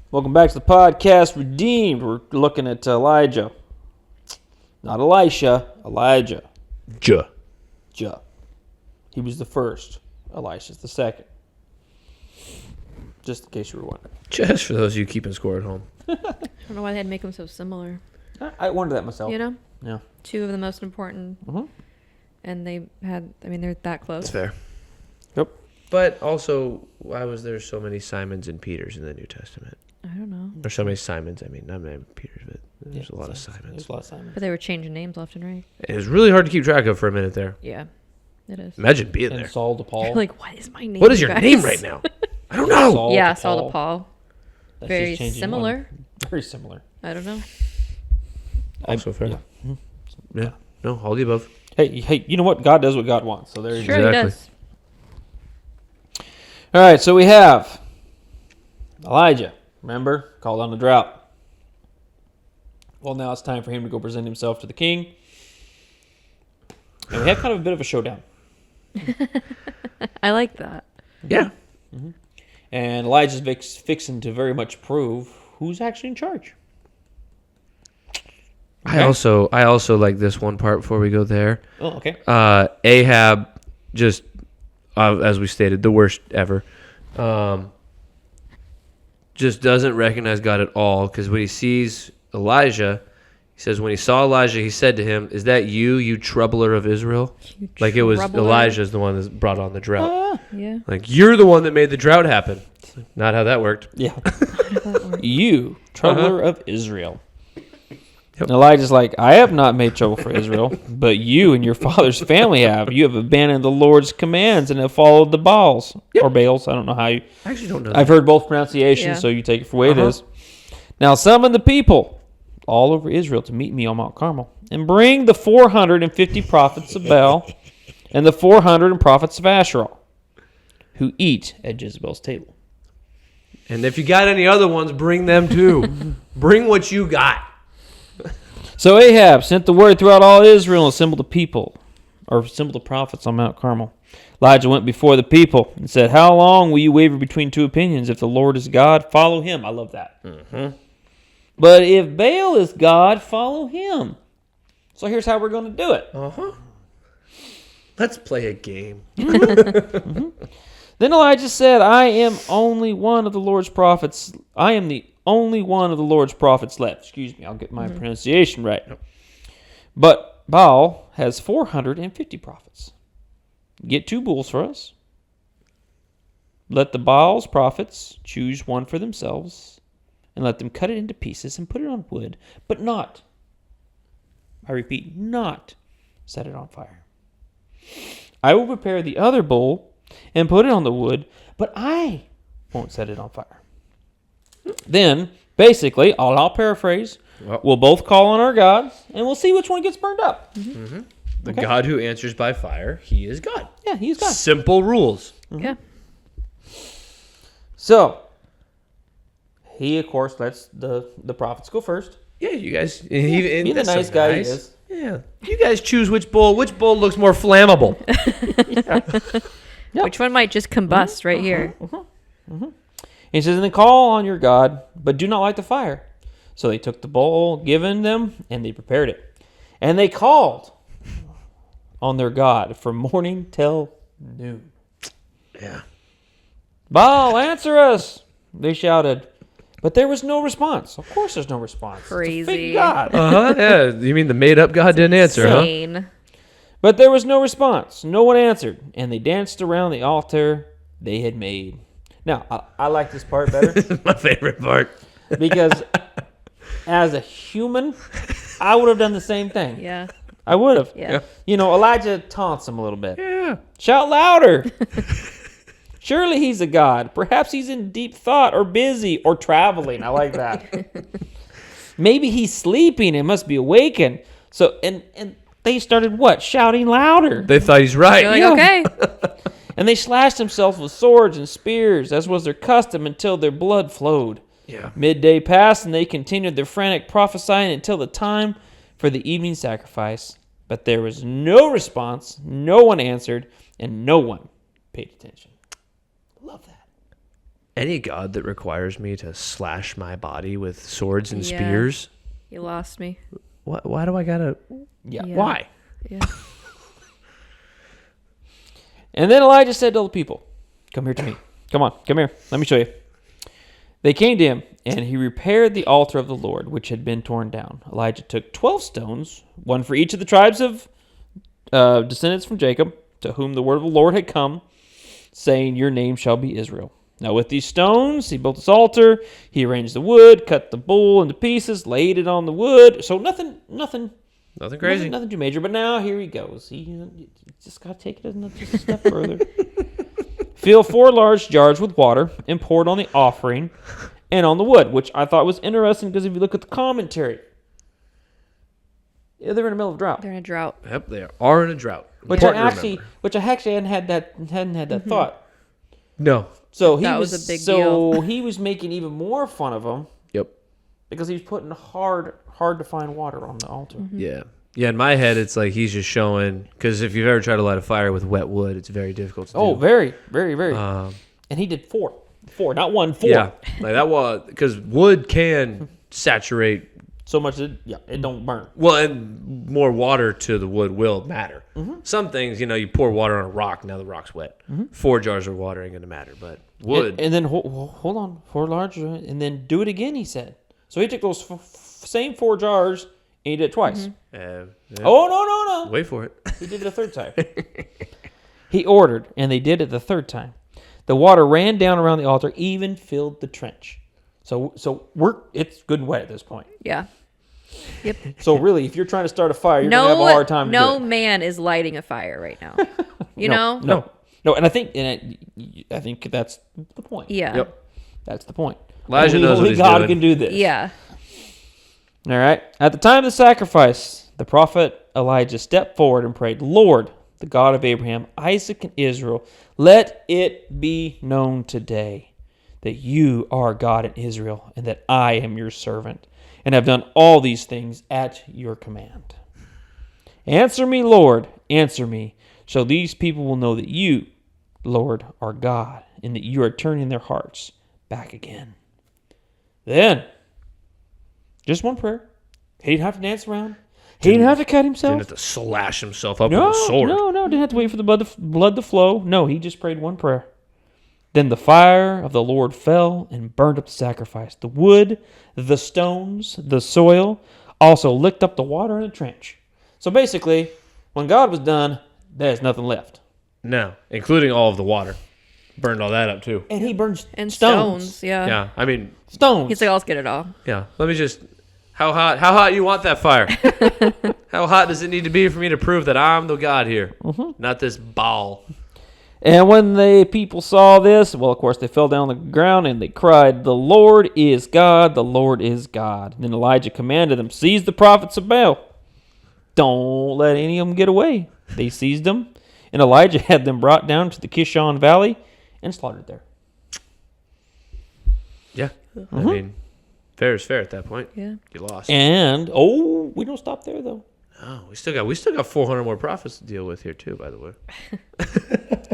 Welcome back to the podcast, Redeemed. We're looking at Elijah. Not Elisha, Elijah. Ja. He was the first. Elisha's the second. Just in case you were wondering. Just for those of you keeping score at home. I don't know why they'd make them so similar. I wondered that myself. You know? Yeah. Two of the most important. Mm-hmm. And they're that close. That's fair. Yep. But also, why was there so many Simons and Peters in the New Testament? I don't know. Or so many Simons, not many Peters, but there's a lot of There's Simons. a lot of Simons. But they were changing names left and right. It was really hard to keep track of for a minute there. Yeah, it is. Imagine being And there. Saul to Paul. You're like, what is my name? What is your guys? name right now? I don't know. Saul to Paul. That's Very just changing similar. Very similar. I don't know. Also fair. Yeah. Yeah. No, all the above. Hey, you know what? God does what God wants. So there you Sure go. he Exactly. does. All right, so we have Elijah. Remember? Called on the drought. Well, now it's time for him to go present himself to the king. And we have kind of a bit of a showdown. I like that. Yeah. And Elijah's fixing to very much prove who's actually in charge. I also like this one part before we go there. Oh, okay. Ahab, just as we stated, the worst ever. Just doesn't recognize God at all, because when he sees Elijah, he says, when he saw Elijah, he said to him, "Is that you troubler of Israel?" Like it was troubler. Elijah's the one that brought on the drought. Yeah. Like, you're the one that made the drought happen. Not how that worked. Yeah. How did that work? You, troubler of Israel. And Elijah's like, I have not made trouble for Israel, but you and your father's family have. You have abandoned the Lord's commands and have followed the Baals. Yep. Or Baals. I don't know how you... I actually don't know. I've heard both pronunciations, Yeah. so you take it for the way it is. Now summon the people all over Israel to meet me on Mount Carmel, and bring the 450 prophets of Baal and the 400 prophets of Asherah, who eat at Jezebel's table. And if you got any other ones, bring them too. Bring what you got. So Ahab sent the word throughout all Israel and assembled the prophets on Mount Carmel. Elijah went before the people and said, "How long will you waver between two opinions? If the Lord is God, follow him." I love that. Mm-hmm. But if Baal is God, follow him. So here's how we're going to do it. Let's play a game. Then Elijah said, I am only one of the Lord's prophets. I am the only one of the Lord's prophets left. Excuse me, I'll get my pronunciation right. But Baal has 450 prophets. Get 2 bulls for us. Let the Baal's prophets choose one for themselves, and let them cut it into pieces and put it on wood, but not, I repeat, not set it on fire. I will prepare the other bull and put it on the wood, but I won't set it on fire. Then, basically, I'll paraphrase, we'll both call on our gods, and we'll see which one gets burned up. The God who answers by fire, he is God. Yeah, he's God. Simple rules. Yeah. So, he, of course, lets the prophets go first. Yeah, you guys. Be the nice guy he is. Yeah. You guys choose which bull. Which bull looks more flammable? Yep. Which one might just combust right here? He says, and then call on your God, but do not light the fire. So they took the bowl given them, and they prepared it. And they called on their God from morning till noon. Yeah. Baal, answer us, they shouted. But there was no response. Of course there's no response. It's a Crazy. fake God. Yeah. You mean the made-up God didn't answer, huh? Insane. But there was no response. No one answered. And they danced around the altar they had made. Now, I like this part better. This is my favorite part. Because as a human, I would have done the same thing. Yeah. I would have. Yeah. You know, Elijah taunts him a little bit. Yeah. Shout louder. Surely he's a god. Perhaps he's in deep thought or busy or traveling. I like that. Maybe he's sleeping and must be awakened. So, and they started what? Shouting louder. They thought he's right. You're like, okay. And they slashed themselves with swords and spears, as was their custom, until their blood flowed. Yeah. Midday passed, and they continued their frantic prophesying until the time for the evening sacrifice. But there was no response, no one answered, and no one paid attention. Love that. Any god that requires me to slash my body with swords and Yeah. spears, You lost me. why do I gotta? Yeah. Yeah. Why? Yeah. And then Elijah said to the people, "Come here to me. Come on, come here. Let me show you." They came to him, and he repaired the altar of the Lord, which had been torn down. Elijah took 12 stones, one for each of the tribes of descendants from Jacob, to whom the word of the Lord had come, saying, "Your name shall be Israel." Now with these stones, he built this altar. He arranged the wood, cut the bull into pieces, laid it on the wood. So nothing Crazy. nothing too major. But now here he goes. He just got to take it just a step further. Fill 4 large jars with water and pour it on the offering and on the wood, which I thought was interesting because if you look at the commentary, they're in the middle of drought. They're in a drought. Yep, they are in a drought. Which I Important to actually, remember. hadn't had that thought. No. So he That was, was a big so deal. he was making even more fun of them Yep. because he was putting hard to find water on the altar. Yeah. Yeah, in my head, it's like he's just showing, because if you've ever tried to light a fire with wet wood, it's very difficult to do. Oh, very, very, very. Um, And he did 4, not 1, 4. yeah, like that was, because wood can saturate, So much that it don't burn. well, and more water to the wood will matter. Mm-hmm. Some things, you pour water on a rock, now the rock's wet. 4 jars of water ain't going to matter, but wood. And then hold on, 4 large, and then do it again. He said. So he took those same 4 jars and he did it twice. Yeah. Oh no! Wait for it. He did it a third time. He ordered, and they did it the third time. The water ran down around the altar, even filled the trench. So it's good and wet at this point. Yeah. Yep. So really, if you're trying to start a fire, you're gonna have a hard time. No to do it. man is lighting a fire right now. You No, know? no, and I think that's the point. Yeah. Yep. That's the point. Elijah knows what Only he's God doing. can do this. Yeah. All right. At the time of the sacrifice, the prophet Elijah stepped forward and prayed, "Lord, the God of Abraham, Isaac, and Israel, let it be known today that you are God in Israel and that I am your servant and have done all these things at your command. Answer me, Lord, answer me, so these people will know that you, Lord, are God and that you are turning their hearts back again." Then, just one prayer. He didn't have to dance around. He didn't have to cut himself. Didn't have to slash himself up No, with a sword. no, didn't have to wait for the blood to flow. No, he just prayed one prayer. Then the fire of the Lord fell and burned up the sacrifice. The wood, the stones, the soil also licked up the water in the trench. So basically, when God was done, there's nothing left. No, including all of the water. Burned all that up too. And he burns And stones. stones. Yeah. Yeah, I mean, Stones. He's like, I'll get it all. yeah. Let me just. How hot you want that fire? How hot does it need to be for me to prove that I'm the God here, not this Baal? And when the people saw this, well, of course, they fell down on the ground and they cried, "The Lord is God, the Lord is God." And then Elijah commanded them, "Seize the prophets of Baal. Don't let any of them get away." They seized them, and Elijah had them brought down to the Kishon Valley and slaughtered there. Yeah, I mean, fair is fair at that point. Yeah. You lost. And, we don't stop there, though. Oh, we still got 400 more prophets to deal with here too. By the way,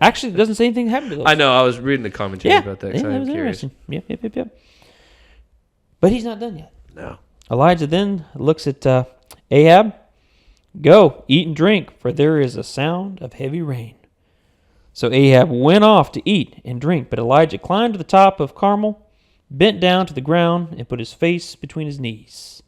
Actually, it doesn't say anything happened to those. I know. I was reading the commentary about that. 'Cause that I'm was curious. interesting. Yep. But he's not done yet. No. Elijah then looks at Ahab. "Go, eat and drink, for there is a sound of heavy rain." So Ahab went off to eat and drink, but Elijah climbed to the top of Carmel, bent down to the ground, and put his face between his knees.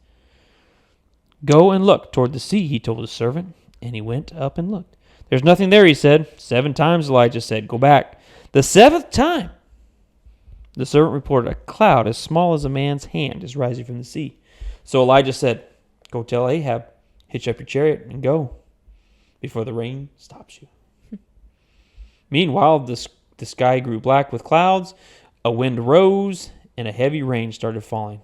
"Go and look toward the sea," he told his servant, and he went up and looked. "There's nothing there," he said. 7 times Elijah said, "Go back." The 7th time, the servant reported, "A cloud as small as a man's hand is rising from the sea." So Elijah said, "Go tell Ahab, hitch up your chariot and go before the rain stops you." Meanwhile, the sky grew black with clouds, a wind rose, and a heavy rain started falling.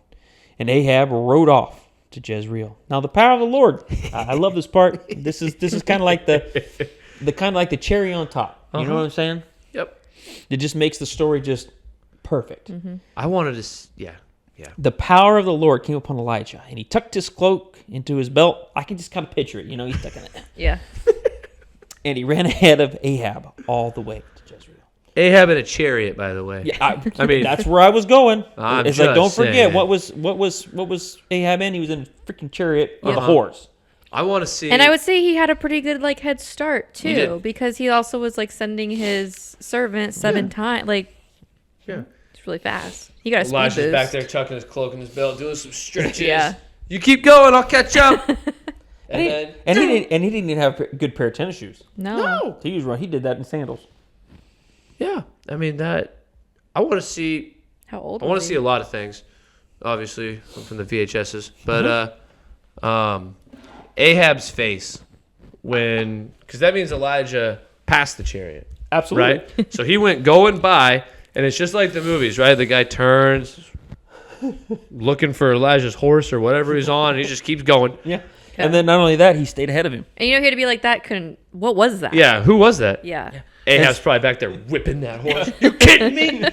And Ahab rode off to Jezreel. Now the power of the Lord. I love this part. This is kind of like the cherry on top. You know what I'm saying? Yep. It just makes the story just perfect. I wanted to. Yeah. The power of the Lord came upon Elijah, and he tucked his cloak into his belt. I can just kind of picture it. He's tucking it. Yeah. And he ran ahead of Ahab all the way to Jezreel. Ahab in a chariot, by the way. Yeah, I mean, that's where I was going. I'm It's like, just don't forget saying. what was Ahab in? He was in a freaking chariot with a Uh-huh. horse. I want to see. And I would say he had a pretty good like head start He did. too, because he also was like sending his servant 7 times. Like Yeah. it's really fast. He got a speed Elijah's boost. back there chucking his cloak in his belt, doing some stretches. Yeah. You keep going, I'll catch up. And he didn't even have a good pair of tennis shoes. No. He did that in sandals. Yeah, I mean that. I want to see. How old? I want was to he? see a lot of things. Obviously from the VHSs, but Ahab's face because that means Elijah passed the chariot, Absolutely. right? So he went going by, and it's just like the movies, right? The guy turns, looking for Elijah's horse or whatever he's on, and he just keeps going. Yeah. And then not only that, he stayed ahead of him. And you know, he had to be like that. What was that? Yeah, who was that? Yeah. Ahab's probably back there whipping that horse. You kidding me?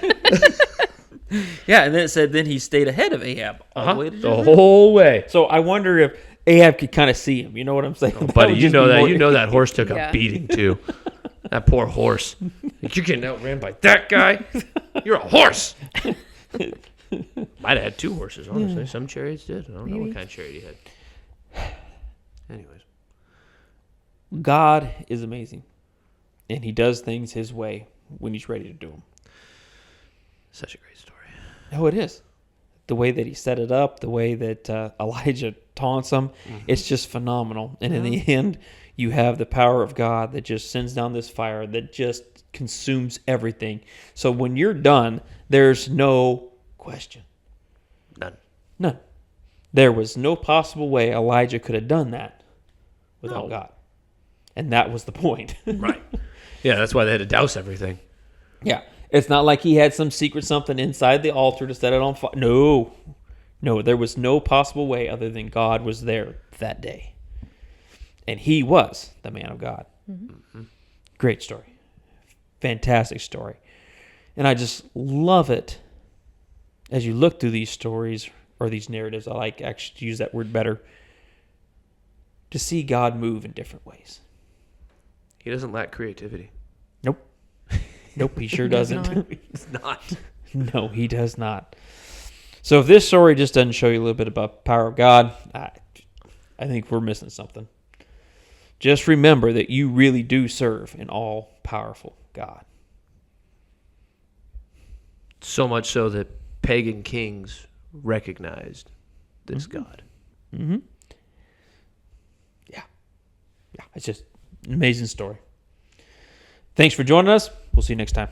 Yeah, and then it said then he stayed ahead of Ahab all the way to The Jezreel. whole way. So I wonder if Ahab could kind of see him. You know what I'm saying? That Buddy, would you just know be that. more- You know that horse took Yeah. a beating too. That poor horse. Like, you're getting outran by that guy. You're a horse. Might have had 2 horses, honestly. Some chariots did. I don't know what Maybe. kind of chariot he had. Anyways, God is amazing, and he does things his way when he's ready to do them. such a great story. Oh, it is. The way that he set it up, the way that Elijah taunts him, it's just phenomenal. And in the end, you have the power of God that just sends down this fire that just consumes everything. So when you're done, there's no question. None. None. There was no possible way Elijah could have done that without No. God. And that was the point. Right. Yeah, that's why they had to douse everything. Yeah. It's not like he had some secret something inside the altar to set it on fire. No. No, there was no possible way other than God was there that day. And he was the man of God. Mm-hmm. Great story. Fantastic story. And I just love it as you look through these stories or these narratives. I like actually to use that word better. To see God move in different ways. He doesn't lack creativity. Nope. Nope, he sure Does doesn't. not. He's not. No, he does not. So if this story just doesn't show you a little bit about the power of God, I think we're missing something. Just remember that you really do serve an all-powerful God. So much so that pagan kings recognized this God. Mm-hmm. Yeah. Yeah, it's just an amazing story. Thanks for joining us. We'll see you next time.